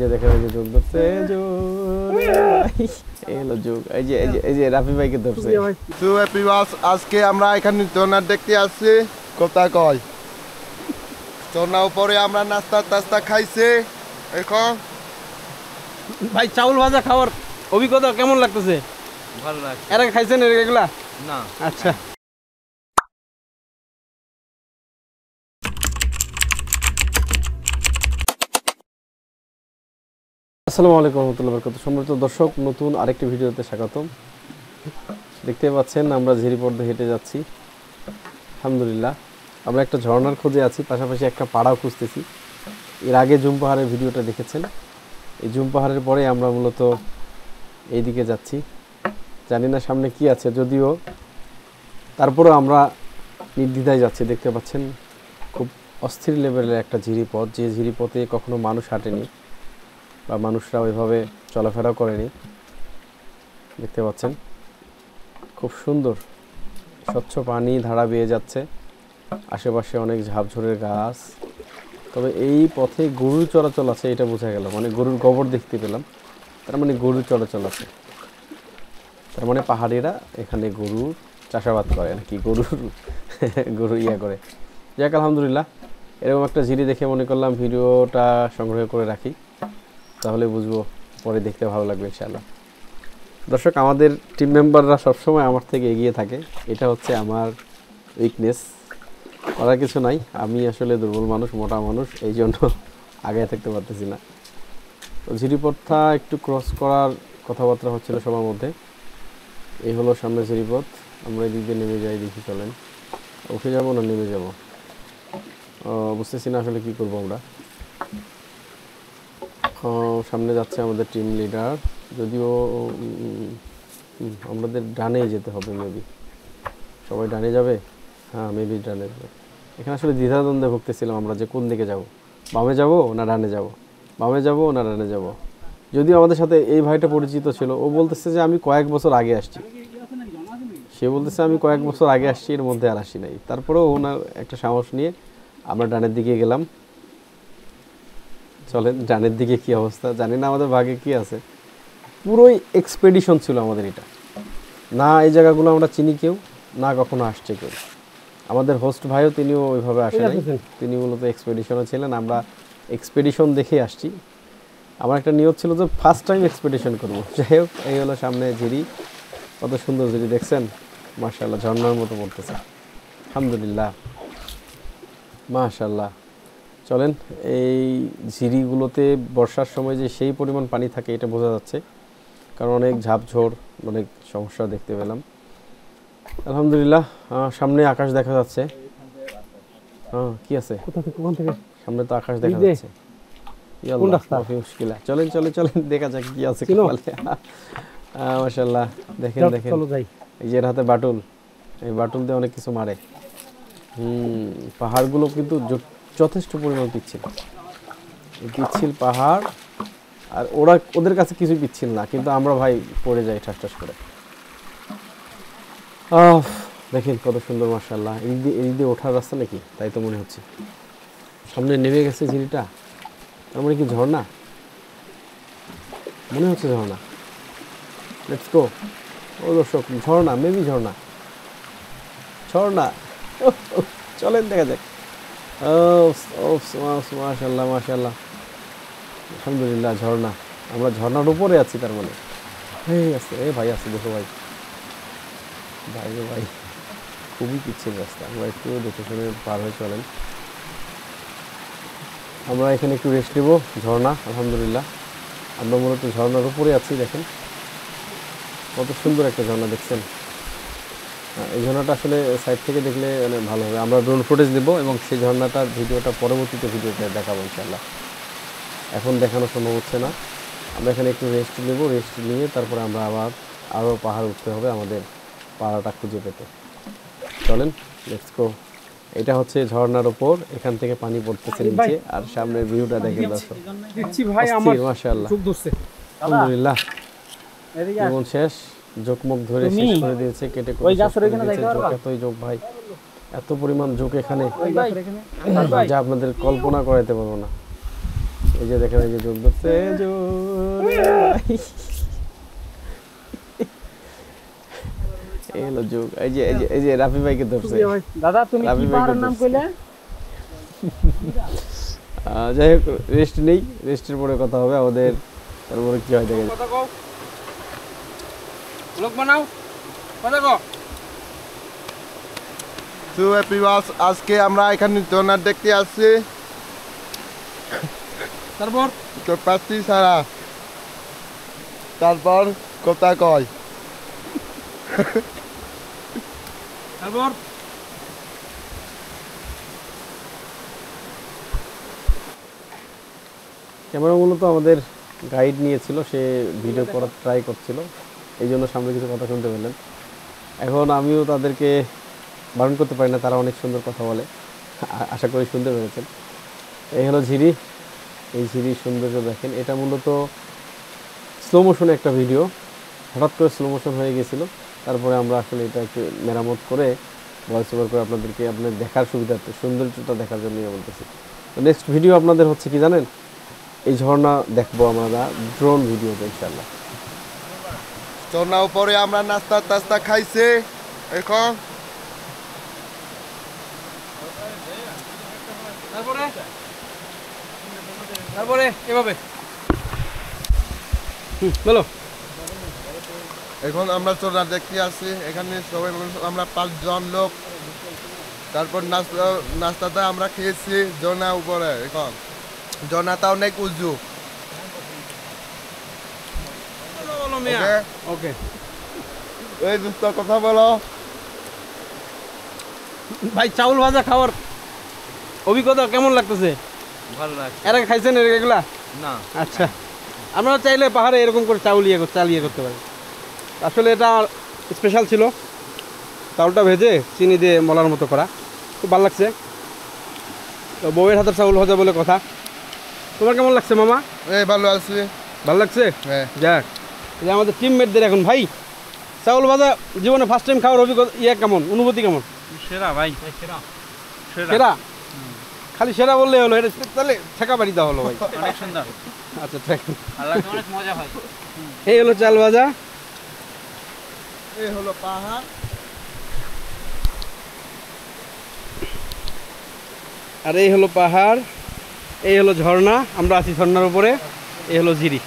যে দেখেন এই যে যোগ ধরছে এলো যোগ এই যে রাফি ভাইকে ধরছে। তো এভরিওয়ান আজকে আমরা এখানে ঝর্ণা দেখতে আসছি। কথা কয় ঝর্ণা উপরে আমরা নাস্তা টাস্তা খাইছে। এখন ভাই চাউল ভাজা খাওয়ার অভিজ্ঞতা কেমন লাগতেছে? ভালো লাগছে। এর আগে খাইছেন এগুলা? না। আচ্ছা আসসালামু আলাইকুম রহমতুল্লাহ বরকাতুহু। সম্মানিত দর্শক, নতুন আরেকটি ভিডিওতে স্বাগতম। দেখতে পাচ্ছেন আমরা ঝিরিপথ দিয়ে হেঁটে যাচ্ছি। আলহামদুলিল্লাহ আমরা একটা ঝর্ণার খোঁজে আছি, পাশাপাশি একটা পাড়াও খুঁজতেছি। এর আগে জুম পাহাড়ের ভিডিওটা দেখেছেন। এই জুম পাহাড়ের পরে আমরা মূলত এই দিকে যাচ্ছি। জানি না সামনে কি আছে, যদিও তারপরেও আমরা নির্দ্বিধায় যাচ্ছি। দেখতে পাচ্ছেন খুব অস্থির লেভেলের একটা ঝিরিপথ, যে ঝিরিপথে কখনো মানুষ হাঁটেনি বা মানুষরা ওইভাবে চলাফেরা করেনি। দেখতে পাচ্ছেন খুব সুন্দর স্বচ্ছ পানি ধারা বেয়ে যাচ্ছে, আশেপাশে অনেক ঝাপঝোরের গাছ। তবে এই পথে গরুর চলাচল আছে, এটা বোঝা গেল। মানে গরুর গোবর দেখতে পেলাম, তার মানে গরুর চলাচল আছে। তার মানে পাহাড়িরা এখানে গরুর চাষাবাদ করে নাকি, গরু ইয়া করে। যাক আলহামদুলিল্লাহ, এরকম একটা ঝিরি দেখে মনে করলাম ভিডিওটা সংগ্রহ করে রাখি, তাহলে বুঝবো, পরে দেখতে ভালো লাগবে ইনশাআল্লাহ। দর্শক, আমাদের টিম মেম্বাররা সবসময় আমার থেকে এগিয়ে থাকে, এটা হচ্ছে আমার উইকনেস। করার কিছু নাই, আমি আসলে দুর্বল মানুষ, মোটা মানুষ, এই জন্য আগে থাকতে পারতেছি না। তো ঝিরিপথটা একটু ক্রস করার কথাবার্তা হচ্ছিল সবার মধ্যে। এই হলো সামনে ঝিরিপথ, আমরা এই দিক দিয়ে নেমে যাই। দেখি চলেন, উঠে যাবো না নেমে যাব বুঝতেছি না আসলে কি করবো আমরা। সামনে যাচ্ছে আমাদের টিম লিডার, যদিও আমাদের ডানে যেতে হবে মেবি। সবাই ডানে যাবে? হ্যাঁ মেবি ডানে যাবে। এখানে আসলে দ্বিধাদ্বন্দ্বে ভুগতেছিলাম আমরা যে কোন দিকে যাব, বামে যাব না ডানে যাব, বামে যাব না ডানে যাব। যদিও আমাদের সাথে এই ভাইটা পরিচিত ছিল, ও বলতেছে যে আমি কয়েক বছর আগে আসছি, সে বলতেছে আমি কয়েক বছর আগে আসছি, এর মধ্যে আর আসি নাই। তারপরেও ওনার একটা সাহস নিয়ে আমরা ডানের দিকে গেলাম। চলেন ডানের দিকে কি অবস্থা জানি না, আমাদের ভাগে কি আছে। পুরোই এক্সপেডিশন ছিল আমাদের এটা। না এই জায়গাগুলো আমরা চিনি কেউ, না কখনো আসছে কেউ। আমাদের হোস্ট ভাইও তিনিও ওইভাবে আসে নাই, তিনি মূলত এক্সপেডিশনে ছিলেন। আমরা এক্সপেডিশন দেখে আসছি। আমার একটা নিয়ত ছিল যে ফার্স্ট টাইম এক্সপেডিশন করবো। যাই হোক, এই হলো সামনে ঝিরি, কত সুন্দর ঝিরি দেখছেন, মাশাআল্লাহ, ঝর্ণার মতো পড়তেছে। আলহামদুলিল্লাহ, মাশাআল্লাহ। চলেন, এই ঝিরিগুলোতে বর্ষার সময় যে সেই পরিমাণ পানি থাকে এটা বোঝা যাচ্ছে, কারণ অনেক ঝাপঝোড়, অনেক সমস্যা দেখতে পেলাম। আলহামদুলিল্লাহ, সামনে আকাশ দেখা যাচ্ছে। কি আছে সামনে? তো আকাশ দেখা যাচ্ছে। মুশকিল। চলেন চলেন চলেন, দেখা যাক কি আছে। মাশাআল্লাহ, দেখেন দেখেন, এই যে হাতে বাটুল, এই বাটুল দিয়ে অনেক কিছু মারে। পাহাড়গুলো কিন্তু যথেষ্ট পরিমাণ পিচ্ছিল, পিচ্ছিল পাহাড়। আর ওদের কাছে কিছু পিচ্ছিল না, কিন্তু আমরা ভাই পড়ে যাই ঠাস ঠাস করে। দেখেন কত সুন্দর, মাশাআল্লাহ। এই দিয়ে ওঠার রাস্তা নাকি, তাই তো মনে হচ্ছে। সামনে নেমে গেছে ঝিরিটা, তার মানে কি ঝর্ণা? মনে হচ্ছে ঝর্ণা। Let's go. ও দর্শক, ঝর্ণা, মেবি ঝর্ণা, ঝর্ণা। চলেন দেখা যাক। মাশাআল্লাহ মাশাআল্লাহ, আলহামদুলিল্লাহ, ঝর্ণা। আমরা ঝর্ণার উপরে আছি, তার মানে আছে। ভাই আছে, দেখো ভাই, ভাই ভাই খুবই পিচ্ছিল রাস্তা। আমরা একটু দেখে শুনে পার হয়ে চলেন। আমরা এখানে একটু রেস্ট নেব। ঝর্ণা, আলহামদুলিল্লাহ, আমরা মূলত ঝর্ণার উপরে আছি। দেখেন কত সুন্দর একটা ঝর্ণা, দেখছেন? এই ঝর্ণাটা আসলে সাইড থেকে দেখলে মানে ভালো হবে। আমরা ড্রোন ফুটেজ নেব এবং সেই ঝর্ণাটার ভিডিওটা পরবর্তীতে ভিডিওতে দেখাবো ইনশাআল্লাহ। এখন দেখানো সম্ভব হচ্ছে না। আমরা এখানে একটু রেস্ট নেব, রেস্ট নিয়ে তারপরে আমরা আরও পাহাড় উঠতে হবে আমাদের পাহাড়টা খুঁজে পেতে। চলেন, লেটস গো। এটা হচ্ছে ঝর্ণার উপর, এখান থেকে পানি পড়তেছে নিচে, আর সামনের ভিউটা দেখেন দর্শক। মাশাআল্লাহ, আলহামদুলিল্লাহ, জীবন শেষ, জোকমুখ ধরে শেষ করে দিয়েছে, কেটে এতই জোক ভাই, এত পরিমাণ জোক এখানে যা আপনাদের কল্পনা করাইতে পারবো না। এই যে দেখেন এই যে যোগ ধরছে এই হলো যোগ। এই যে রাফি ভাইকে ধরছে। দাদা তুমি রাফি কি ভাইকে পাহাড়ের নাম ধরছে। কইলে? যাই হোক রেস্ট নেই, রেস্টের পরে কথা হবে আমাদের, তারপরে কি হয় দেখা যাবে। কথা কও, লোক বানাও, কথা কও। তো এভরিওয়ান, আজকে আমরা এখানে ঝর্ণা দেখতে আসছি। তারপর তো পাচ্ছি সারা, তারপর কথা কয়। তারপর ক্যামেরা মূলত আমাদের গাইড নিয়েছিল, সে ভিডিও করার ট্রাই করছিল, এই জন্য সামনে কিছু কথা শুনতে পেলেন। এখন আমিও তাদেরকে বারণ করতে পারি না, তারা অনেক সুন্দর কথা বলে, আশা করি শুনতে পেরেছেন। এই হলো ঝিরি, এই ঝিরির সৌন্দর্য দেখেন। এটা মূলত স্লো মোশনে একটা ভিডিও, হঠাৎ করে স্লো মোশন হয়ে গেছিলো, তারপরে আমরা আসলে এটা একটু মেরামত করে ভয়েস ওভার করে আপনাদেরকে আপনাদের দেখার সুবিধার্থে সৌন্দর্যটা দেখার জন্য বলতেছি। তো নেক্সট ভিডিও আপনাদের হচ্ছে কি জানেন, এই ঝর্ণা দেখবো আমরা ড্রোন ভিডিওতে ইনশাআল্লাহ। ঝর্ণা উপরে আমরা নাস্তা টাস্তা খাইছে। এখন তারপরে তারপরে এভাবে বলো। এখন আমরা ঝর্ণা দেখতে আসছি। এখানে সবাই আমরা 5 জন লোক। তারপর নাস্তাটা আমরা খেয়েছি ঝর্ণা উপরে। এখন ঝর্ণাটা অনেক উঁচু। বলো মিয়া। ওকে, ওকে এই দোস্ত কথা বলো। ভাই, চাউল ভাজা খাওয়ার অভিজ্ঞতা কেমন লাগতেছে? ভালো লাগছে। এর আগে খাইছেন এগুলা? না। আচ্ছা, আমরা চাইলে পাহাড়ে এরকম করে চাল ইয়ে করতে পারি। আসলে এটা স্পেশাল ছিল, চাউলটা ভেজে চিনি দিয়ে মলার মতো করা, খুব ভালো লাগছে। তো বউয়ের হাতের চাউল ভাজা বলে কথা। তোমার কেমন লাগছে মামা? এই ভালো আছি। ভালো লাগছে? হ্যাঁ। যাক, এই যে আমাদের টিমমেটদের এখন ভাই চাউল ভাজা জীবনে ফার্স্ট টাইম খাওয়ার অভিজ্ঞতা কেমন, অনুভূতি কেমন? সেরা ভাই, সেরা? খালি সেরা বললে হলো, এটা তাহলে ঠেকা বাড়ি দেওয়া হলো ভাই। অনেক সুন্দর। আচ্ছা ঠিক। অনেক মজা হয়। এই হলো চাল ভাজা, এই হলো পাহাড়। আর এই হলো পাহাড়, এই হলো ঝর্ণা, আমরা আছি ঝর্ণার উপরে, এই হলো ঝিরি।